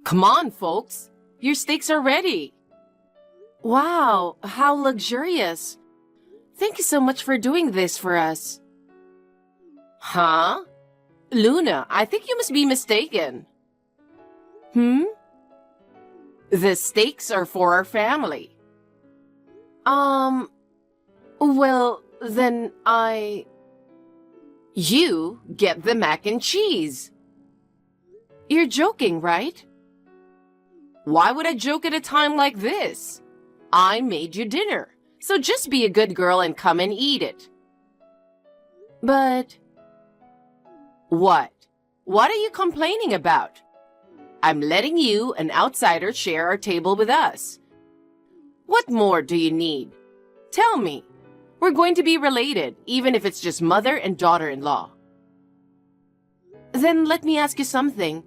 Come on, folks. Your steaks are ready. Wow, how luxurious. Thank you so much for doing this for us. Huh? Luna, I think you must be mistaken. The steaks are for our family. Well, then You get the mac and cheese. You're joking, right? Why would I joke at a time like this? I made you dinner, so just be a good girl and come and eat it. But... What? What are you complaining about? I'm letting you, an outsider, share our table with us. What more do you need? Tell me. We're going to be related, even if it's just mother and daughter-in-law. Then let me ask you something.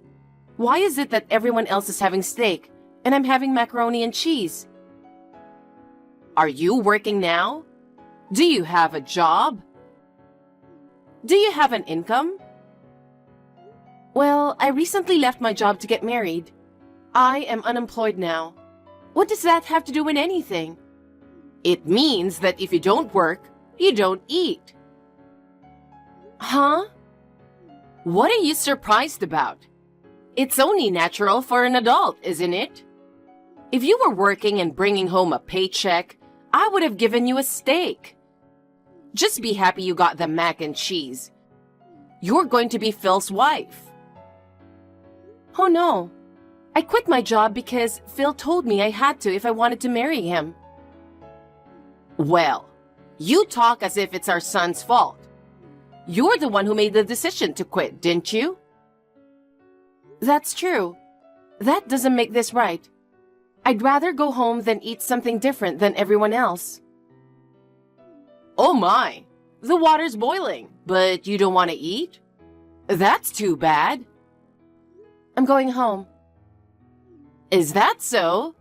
Why is it that everyone else is having steak, and I'm having macaroni and cheese? Are you working now? Do you have a job? Do you have an income? Well, I recently left my job to get married. I am unemployed now. What does that have to do with anything? It means that if you don't work, you don't eat. Huh? What are you surprised about? It's only natural for an adult, isn't it? If you were working and bringing home a paycheck, I would have given you a steak. Just be happy you got the mac and cheese. You're going to be Phil's wife. Oh no. I quit my job because Phil told me I had to if I wanted to marry him. Well, you talk as if it's our son's fault. You're the one who made the decision to quit, didn't you? That's true. That doesn't make this right. I'd rather go home than eat something different than everyone else. Oh my, the water's boiling, but you don't want to eat? That's too bad. I'm going home. Is that so?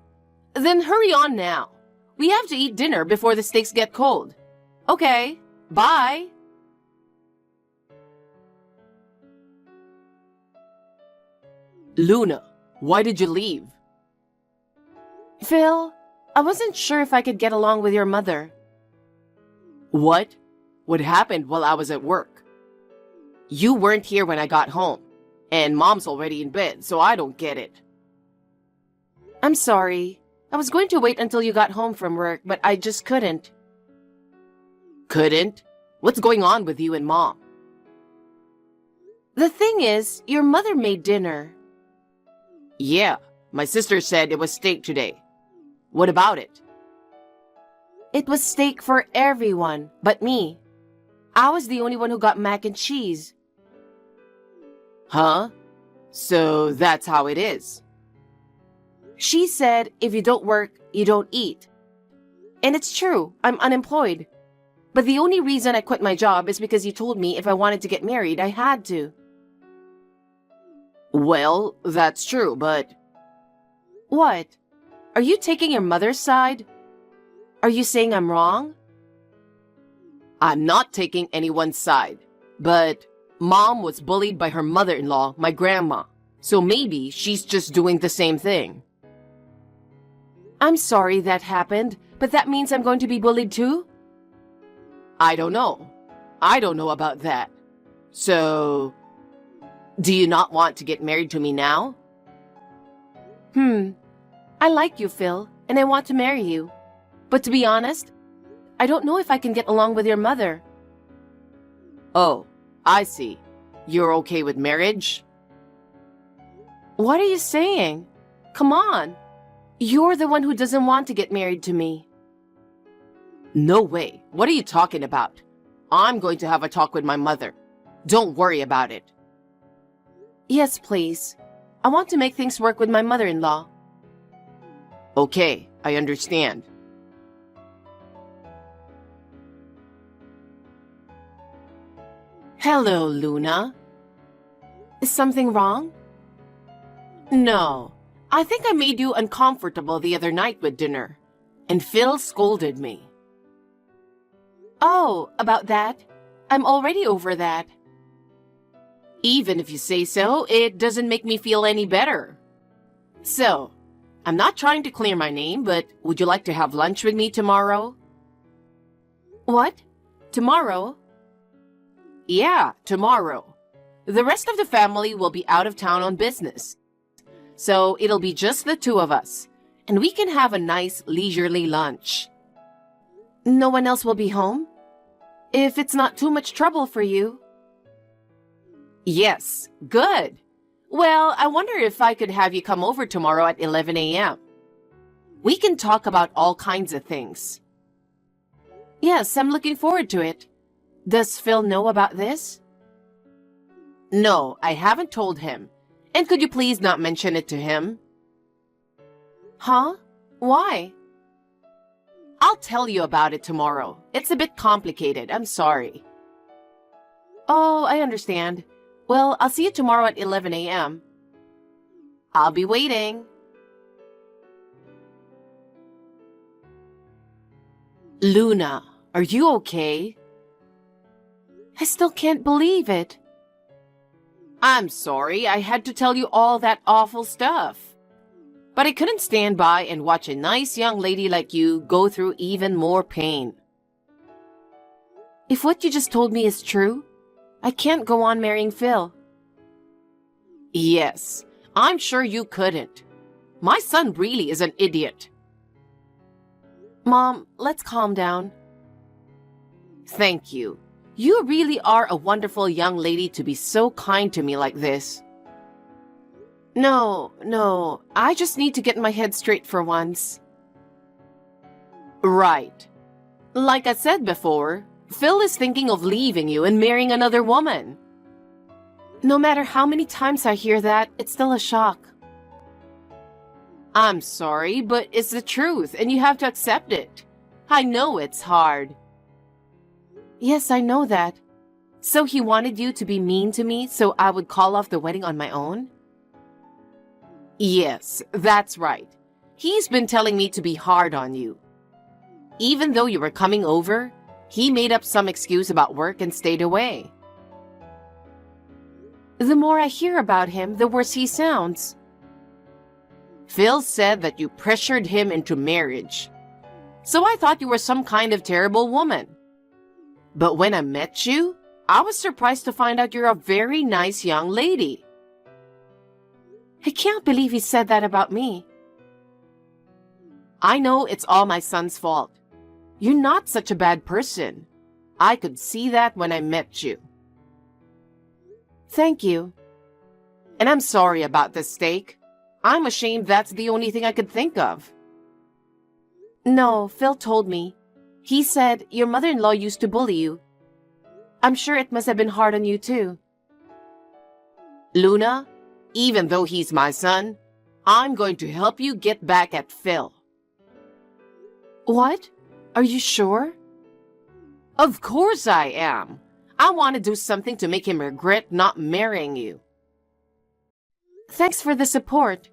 Then hurry on now. We have to eat dinner before the steaks get cold. Okay, bye. Luna, why did you leave? Phil, I wasn't sure if I could get along with your mother. What? What happened while I was at work? You weren't here when I got home, and Mom's already in bed, so I don't get it. I'm sorry. I was going to wait until you got home from work, but I just couldn't. Couldn't? What's going on with you and Mom? The thing is, your mother made dinner. Yeah, my sister said it was steak today. What about it? It was steak for everyone, but me. I was the only one who got mac and cheese. Huh? So that's how it is. She said if you don't work, you don't eat. And it's true, I'm unemployed. But the only reason I quit my job is because you told me if I wanted to get married, I had to. Well, that's true, but... What? Are you taking your mother's side? Are you saying I'm wrong? I'm not taking anyone's side, but Mom was bullied by her mother-in-law, my grandma, so maybe she's just doing the same thing. I'm sorry that happened, but that means I'm going to be bullied too? I don't know. I don't know about that. So, do you not want to get married to me now? I like you, Phil, and I want to marry you. But to be honest, I don't know if I can get along with your mother. Oh, I see. You're okay with marriage? What are you saying? Come on. You're the one who doesn't want to get married to me. No way. What are you talking about? I'm going to have a talk with my mother. Don't worry about it. Yes, please. I want to make things work with my mother-in-law. Okay, I understand. Hello, Luna. Is something wrong? No. I think I made you uncomfortable the other night with dinner, and Phil scolded me. Oh, about that? I'm already over that. Even if you say so, it doesn't make me feel any better. So, I'm not trying to clear my name, but would you like to have lunch with me tomorrow? What? Tomorrow? Yeah, tomorrow. The rest of the family will be out of town on business. So it'll be just the two of us, and we can have a nice leisurely lunch. No one else will be home? If it's not too much trouble for you. Yes, good. Well, I wonder if I could have you come over tomorrow at 11 a.m. We can talk about all kinds of things. Yes, I'm looking forward to it. Does Phil know about this? No, I haven't told him. And could you please not mention it to him? Huh? Why? I'll tell you about it tomorrow. It's a bit complicated, I'm sorry. Oh, I understand. Well, I'll see you tomorrow at 11 a.m. I'll be waiting. Luna, are you okay? I still can't believe it. I'm sorry I had to tell you all that awful stuff. But I couldn't stand by and watch a nice young lady like you go through even more pain. If what you just told me is true, I can't go on marrying Phil. Yes, I'm sure you couldn't. My son really is an idiot. Mom, let's calm down. Thank you. You really are a wonderful young lady to be so kind to me like this. No, I just need to get my head straight for once. Right. Like I said before, Phil is thinking of leaving you and marrying another woman. No matter how many times I hear that, it's still a shock. I'm sorry, but it's the truth and you have to accept it. I know it's hard. Yes, I know that. So he wanted you to be mean to me so I would call off the wedding on my own? Yes, that's right. He's been telling me to be hard on you. Even though you were coming over, he made up some excuse about work and stayed away. The more I hear about him, the worse he sounds. Phil said that you pressured him into marriage. So I thought you were some kind of terrible woman. But when I met you, I was surprised to find out you're a very nice young lady. I can't believe he said that about me. I know it's all my son's fault. You're not such a bad person. I could see that when I met you. Thank you. And I'm sorry about the steak. I'm ashamed that's the only thing I could think of. No, Phil told me. He said your mother-in-law used to bully you. I'm sure it must have been hard on you too. Luna, even though he's my son, I'm going to help you get back at Phil. What? Are you sure? Of course I am. I want to do something to make him regret not marrying you. Thanks for the support.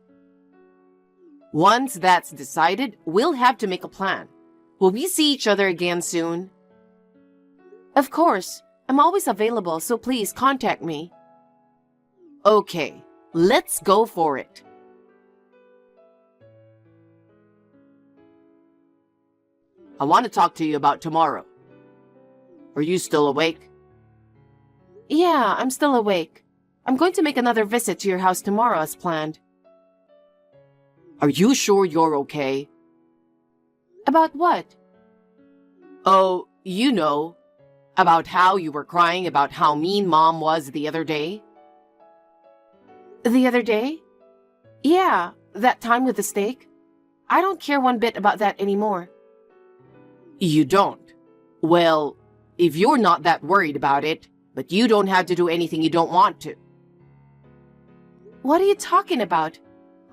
Once that's decided, we'll have to make a plan. Will we see each other again soon? Of course. I'm always available, so please contact me. Okay, let's go for it. I want to talk to you about tomorrow. Are you still awake? Yeah, I'm still awake. I'm going to make another visit to your house tomorrow as planned. Are you sure you're okay? About what? Oh, you know, about how you were crying about how mean Mom was the other day. The other day? Yeah, that time with the steak. I don't care one bit about that anymore. You don't? Well, if you're not that worried about it, but you don't have to do anything you don't want to. What are you talking about?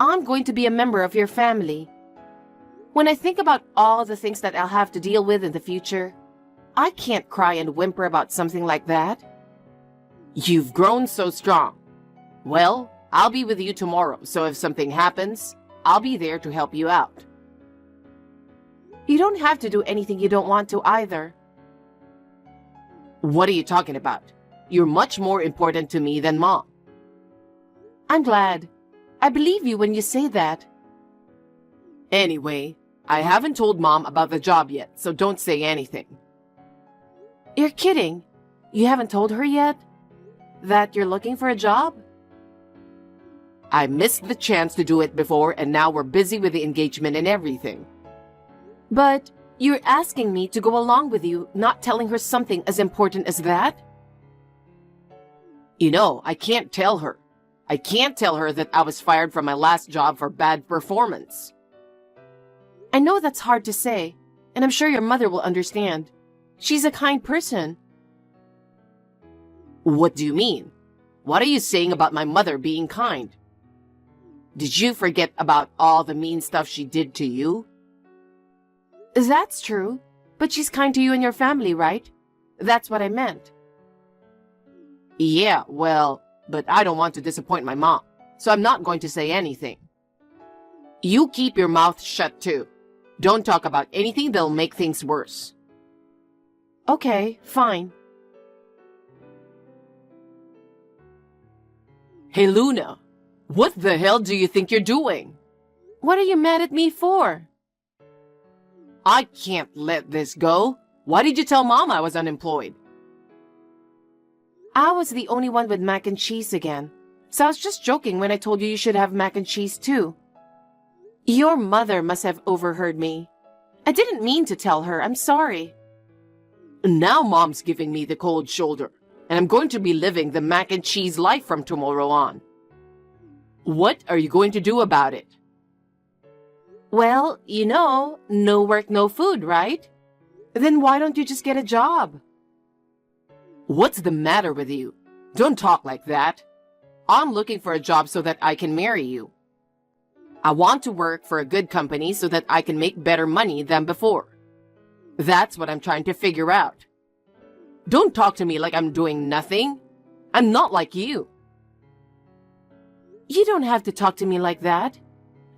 I'm going to be a member of your family. When I think about all the things that I'll have to deal with in the future, I can't cry and whimper about something like that. You've grown so strong. Well, I'll be with you tomorrow, so if something happens, I'll be there to help you out. You don't have to do anything you don't want to either. What are you talking about? You're much more important to me than Mom. I'm glad. I believe you when you say that. Anyway, I haven't told Mom about the job yet, so don't say anything. You're kidding. You haven't told her yet? That you're looking for a job? I missed the chance to do it before, and now we're busy with the engagement and everything. But you're asking me to go along with you, not telling her something as important as that? You know, I can't tell her. I can't tell her that I was fired from my last job for bad performance. I know that's hard to say, and I'm sure your mother will understand. She's a kind person. What do you mean? What are you saying about my mother being kind? Did you forget about all the mean stuff she did to you? That's true, but she's kind to you and your family, right? That's what I meant. Yeah, well, but I don't want to disappoint my mom, so I'm not going to say anything. You keep your mouth shut too. Don't talk about anything that'll make things worse. Okay, fine. Hey, Luna, what the hell do you think you're doing? What are you mad at me for? I can't let this go. Why did you tell Mom I was unemployed? I was the only one with mac and cheese again, so I was just joking when I told you you should have mac and cheese too. Your mother must have overheard me. I didn't mean to tell her. I'm sorry. Now Mom's giving me the cold shoulder, and I'm going to be living the mac and cheese life from tomorrow on. What are you going to do about it? Well, you know, no work, no food, right? Then why don't you just get a job? What's the matter with you? Don't talk like that. I'm looking for a job so that I can marry you. I want to work for a good company so that I can make better money than before. That's what I'm trying to figure out. Don't talk to me like I'm doing nothing. I'm not like you. You don't have to talk to me like that.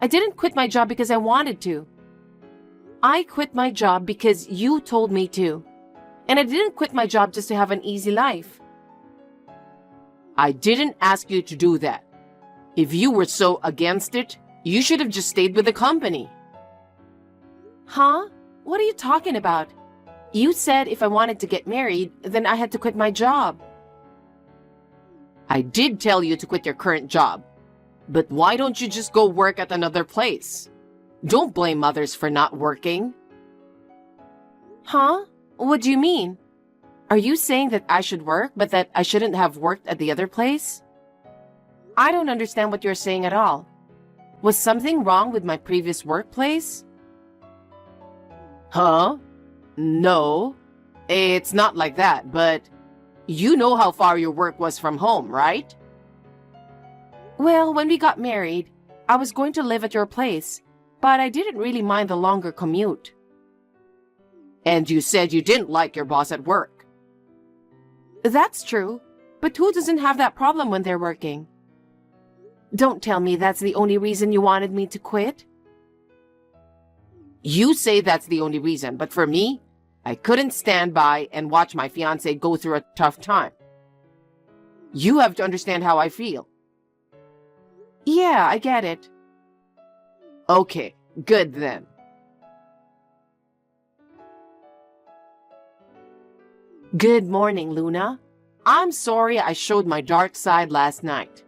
I didn't quit my job because I wanted to. I quit my job because you told me to. And I didn't quit my job just to have an easy life. I didn't ask you to do that. If you were so against it, you should have just stayed with the company. Huh? What are you talking about? You said if I wanted to get married, then I had to quit my job. I did tell you to quit your current job. But why don't you just go work at another place? Don't blame others for not working. Huh? What do you mean? Are you saying that I should work, but that I shouldn't have worked at the other place? I don't understand what you're saying at all. Was something wrong with my previous workplace? Huh? No, it's not like that, but you know how far your work was from home, right? Well, when we got married, I was going to live at your place, but I didn't really mind the longer commute. And you said you didn't like your boss at work. That's true, but who doesn't have that problem when they're working? Don't tell me that's the only reason you wanted me to quit. You say that's the only reason, but for me, I couldn't stand by and watch my fiancé go through a tough time. You have to understand how I feel. Yeah, I get it. Okay, good then. Good morning, Luna. I'm sorry I showed my dark side last night.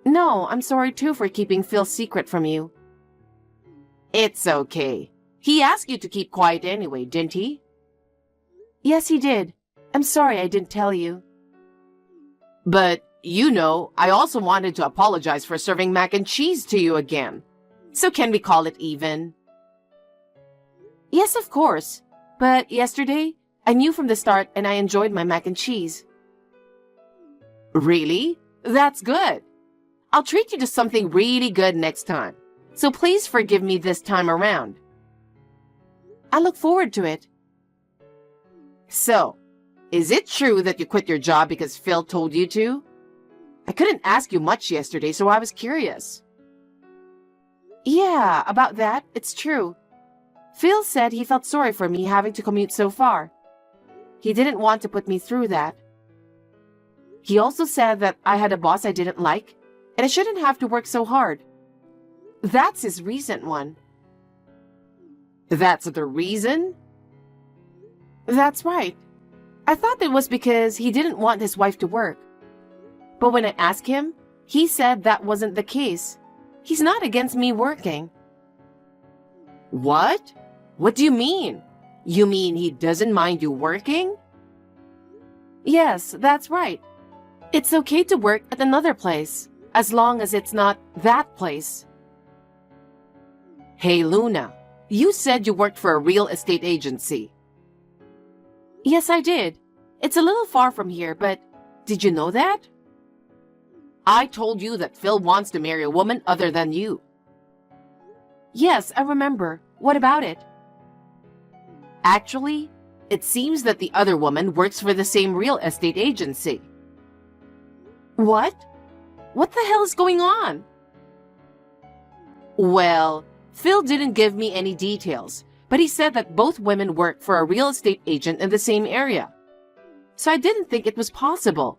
No, I'm sorry too for keeping Phil's secret from you. It's okay. He asked you to keep quiet anyway, didn't he? Yes, he did. I'm sorry I didn't tell you. But, you know, I also wanted to apologize for serving mac and cheese to you again. So can we call it even? Yes, of course. But yesterday, I knew from the start and I enjoyed my mac and cheese. Really? That's good. I'll treat you to something really good next time. So please forgive me this time around. I look forward to it. So, is it true that you quit your job because Phil told you to? I couldn't ask you much yesterday, so I was curious. Yeah, about that, it's true. Phil said he felt sorry for me having to commute so far. He didn't want to put me through that. He also said that I had a boss I didn't like, and I shouldn't have to work so hard, That's his recent one. That's the reason? That's right. I thought it was because he didn't want his wife to work. But when I asked him, he said that wasn't the case. He's not against me working. What? What do you mean? You mean he doesn't mind you working? Yes, that's right. It's okay to work at another place, as long as it's not that place. Hey, Luna, you said you worked for a real estate agency. Yes, I did. It's a little far from here, but did you know that? I told you that Phil wants to marry a woman other than you. Yes, I remember. What about it? Actually, it seems that the other woman works for the same real estate agency. What? What the hell is going on? Well, Phil didn't give me any details, but he said that both women work for a real estate agent in the same area. So I didn't think it was possible.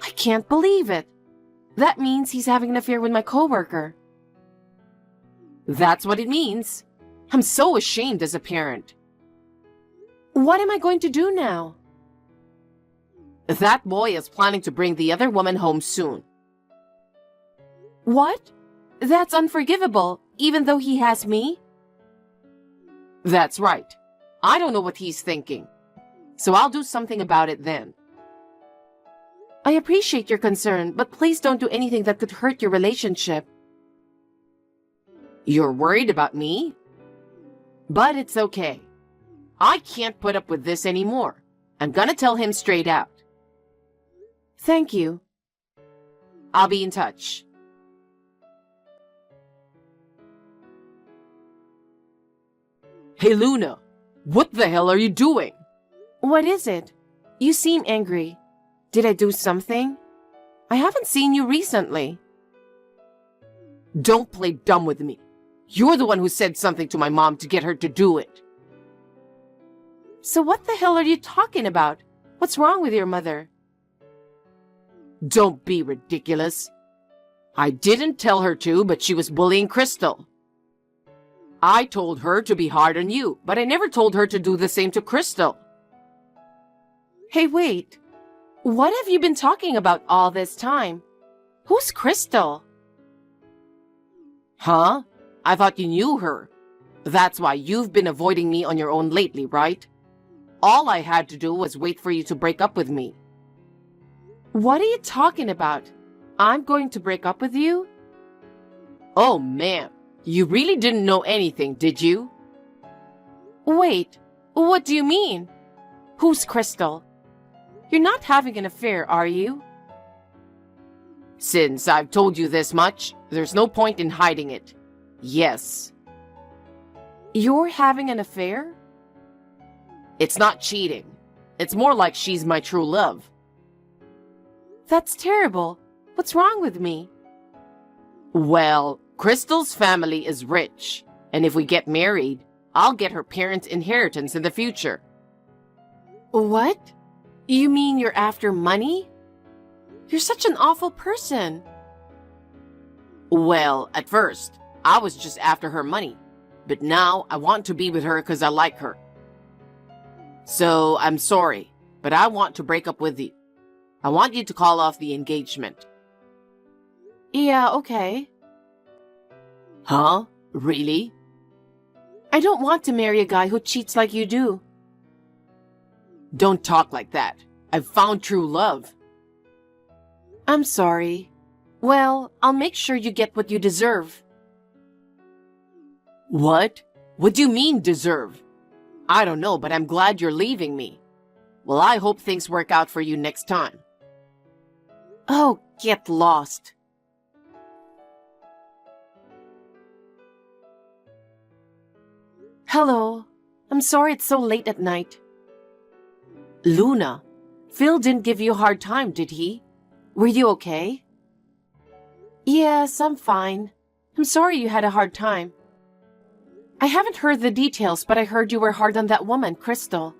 I can't believe it. That means he's having an affair with my coworker. That's what it means. I'm so ashamed as a parent. What am I going to do now? That boy is planning to bring the other woman home soon. What? That's unforgivable, even though he has me? That's right. I don't know what he's thinking. So I'll do something about it then. I appreciate your concern, but please don't do anything that could hurt your relationship. You're worried about me? But it's okay. I can't put up with this anymore. I'm gonna tell him straight out. Thank you. I'll be in touch. Hey, Luna, what the hell are you doing? What is it? You seem angry. Did I do something? I haven't seen you recently. Don't play dumb with me. You're the one who said something to my mom to get her to do it. So what the hell are you talking about? What's wrong with your mother? Don't be ridiculous. I didn't tell her to, but she was bullying Crystal. I told her to be hard on you, but I never told her to do the same to Crystal. Hey, wait. What have you been talking about all this time? Who's Crystal? Huh? I thought you knew her. That's why you've been avoiding me on your own lately, right? All I had to do was wait for you to break up with me. What are you talking about? I'm going to break up with you? Oh, man. You really didn't know anything, did you? Wait, what do you mean? Who's Crystal? You're not having an affair, are you? Since I've told you this much, there's no point in hiding it. Yes. You're having an affair? It's not cheating. It's more like she's my true love. That's terrible. What's wrong with me? Well, Crystal's family is rich, and if we get married, I'll get her parents' inheritance in the future. What? You mean you're after money? You're such an awful person. Well, at first, I was just after her money, but now I want to be with her because I like her. So, I'm sorry, but I want to break up with you. I want you to call off the engagement. Yeah, okay. Huh? Really? I don't want to marry a guy who cheats like you do. Don't talk like that. I've found true love. I'm sorry. Well, I'll make sure you get what you deserve. What? What do you mean, deserve? I don't know, but I'm glad you're leaving me. Well, I hope things work out for you next time. Oh, get lost. Hello. I'm sorry it's so late at night. Luna, Phil didn't give you a hard time, did he? Were you okay? Yes, I'm fine. I'm sorry you had a hard time. I haven't heard the details, but I heard you were hard on that woman, Crystal.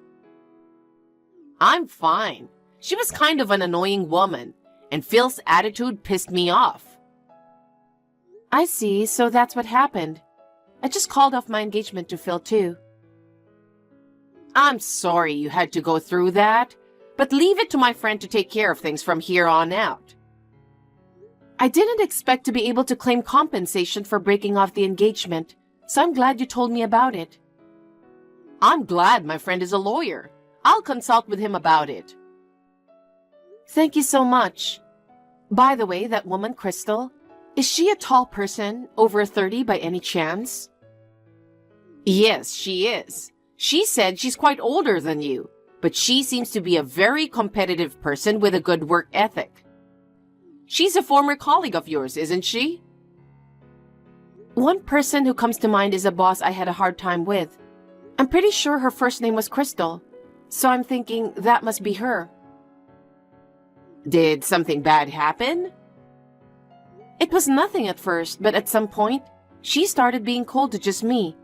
I'm fine. She was kind of an annoying woman, and Phil's attitude pissed me off. I see, so that's what happened. I just called off my engagement to Phil too. I'm sorry you had to go through that, but leave it to my friend to take care of things from here on out. I didn't expect to be able to claim compensation for breaking off the engagement, so I'm glad you told me about it. I'm glad my friend is a lawyer. I'll consult with him about it. Thank you so much. By the way, that woman, Crystal, is she a tall person, over 30 by any chance? Yes, she is. She said she's quite older than you, but she seems to be a very competitive person with a good work ethic. She's a former colleague of yours, isn't she? One person who comes to mind is a boss I had a hard time with. I'm pretty sure her first name was Crystal, so I'm thinking that must be her. Did something bad happen? It was nothing at first, but at some point, she started being cold to just me.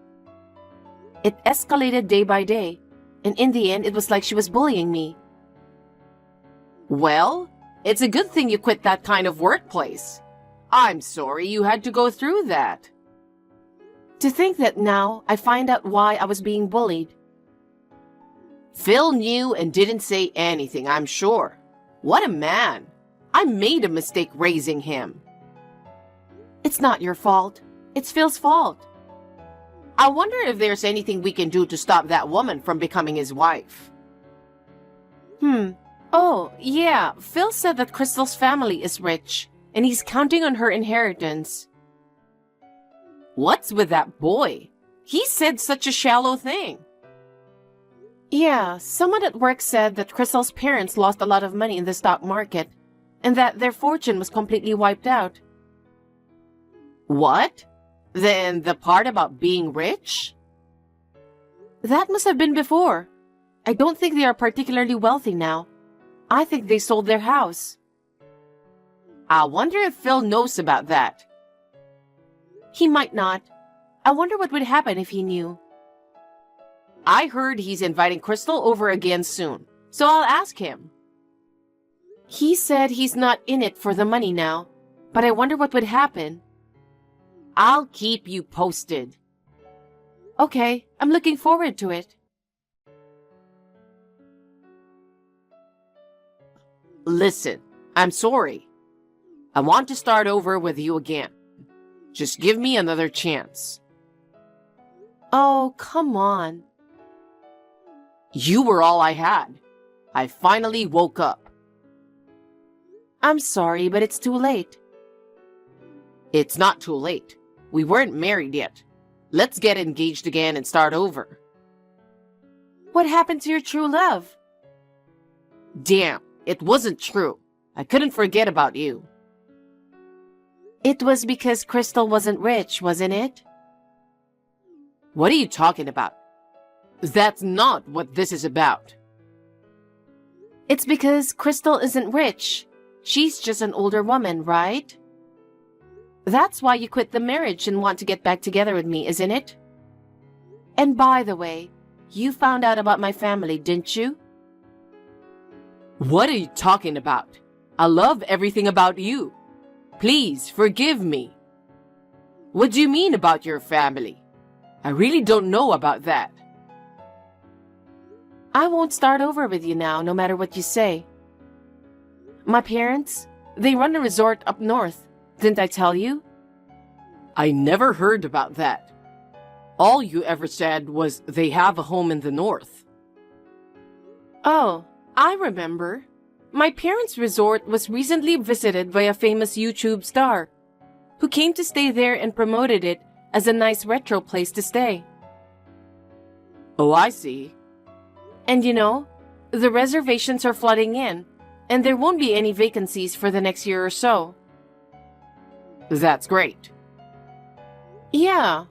It escalated day by day, and in the end, it was like she was bullying me. Well, it's a good thing you quit that kind of workplace. I'm sorry you had to go through that. To think that now I find out why I was being bullied. Phil knew and didn't say anything, I'm sure. What a man. I made a mistake raising him. It's not your fault. It's Phil's fault. I wonder if there's anything we can do to stop that woman from becoming his wife. Oh, yeah, Phil said that Crystal's family is rich, and he's counting on her inheritance. What's with that boy? He said such a shallow thing. Yeah, someone at work said that Crystal's parents lost a lot of money in the stock market, and that their fortune was completely wiped out. What? Then the part about being rich? That must have been before. I don't think they are particularly wealthy now. I think they sold their house. I wonder if Phil knows about that. He might not. I wonder what would happen if he knew. I heard he's inviting Crystal over again soon, so I'll ask him. He said he's not in it for the money now, but I wonder what would happen. I'll keep you posted. Okay, I'm looking forward to it. Listen, I'm sorry. I want to start over with you again. Just give me another chance. Oh, come on. You were all I had. I finally woke up. I'm sorry, but it's too late. It's not too late. We weren't married yet. Let's get engaged again and start over. What happened to your true love? Damn, it wasn't true. I couldn't forget about you. It was because Crystal wasn't rich, wasn't it? What are you talking about? That's not what this is about. It's because Crystal isn't rich. She's just an older woman, right? That's why you quit the marriage and want to get back together with me, isn't it? And by the way, you found out about my family, didn't you? What are you talking about? I love everything about you. Please forgive me. What do you mean about your family? I really don't know about that. I won't start over with you now, no matter what you say. My parents, they run a resort up north. Didn't I tell you? I never heard about that. All you ever said was they have a home in the north. Oh, I remember. My parents' resort was recently visited by a famous YouTube star who came to stay there and promoted it as a nice retro place to stay. Oh, I see. And you know, the reservations are flooding in, and there won't be any vacancies for the next year or so. That's great. Yeah.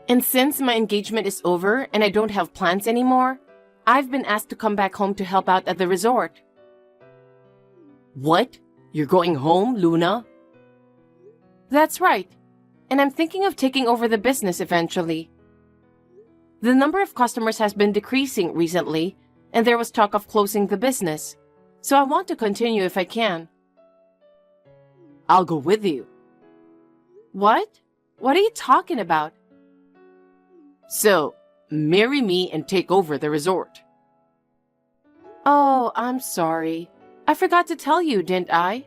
And since my engagement is over and I don't have plans anymore, I've been asked to come back home to help out at the resort. What? You're going home, Luna? That's right. And I'm thinking of taking over the business eventually. The number of customers has been decreasing recently, and there was talk of closing the business. So I want to continue if I can. I'll go with you. What? What are you talking about? So, marry me and take over the resort. Oh, I'm sorry. I forgot to tell you, didn't I?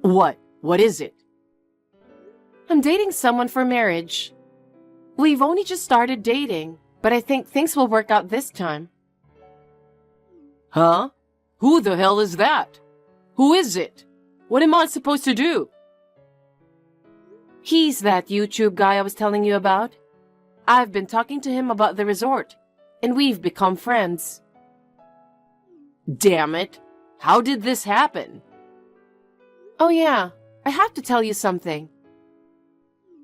What? What is it? I'm dating someone for marriage. We've only just started dating, but I think things will work out this time. Huh? Who the hell is that? Who is it? What am I supposed to do? He's that YouTube guy I was telling you about. I've been talking to him about the resort, and we've become friends. Damn it! How did this happen? Oh yeah, I have to tell you something.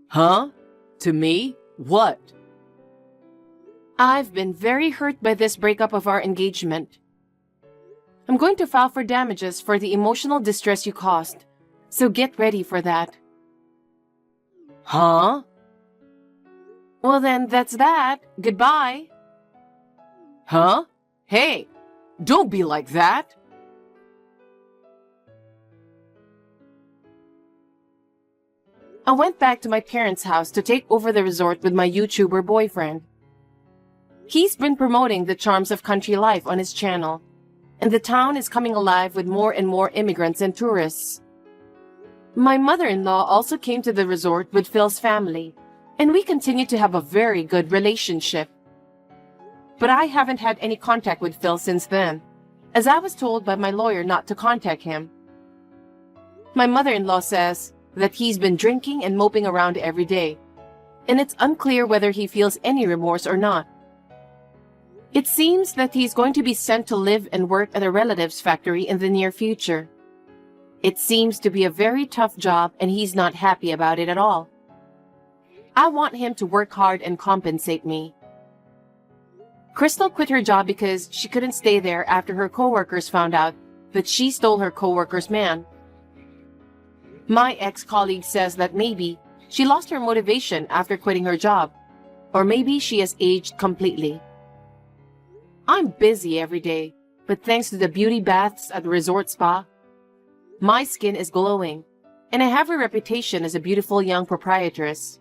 Huh? To me? What? I've been very hurt by this breakup of our engagement. I'm going to file for damages for the emotional distress you caused, so get ready for that. Huh? Well then, that's that. Goodbye. Huh? Hey, don't be like that. I went back to my parents' house to take over the resort with my YouTuber boyfriend. He's been promoting the charms of country life on his channel, and the town is coming alive with more and more immigrants and tourists. My mother-in-law also came to the resort with Phil's family, and we continue to have a very good relationship. But I haven't had any contact with Phil since then, as I was told by my lawyer not to contact him. My mother-in-law says that he's been drinking and moping around every day, and it's unclear whether he feels any remorse or not. It seems that he's going to be sent to live and work at a relative's factory in the near future. It seems to be a very tough job, and he's not happy about it at all. I want him to work hard and compensate me. Crystal quit her job because she couldn't stay there after her coworkers found out that she stole her coworker's man. My ex-colleague says that maybe she lost her motivation after quitting her job, or maybe she has aged completely. I'm busy every day, but thanks to the beauty baths at the resort spa, my skin is glowing, and I have a reputation as a beautiful young proprietress.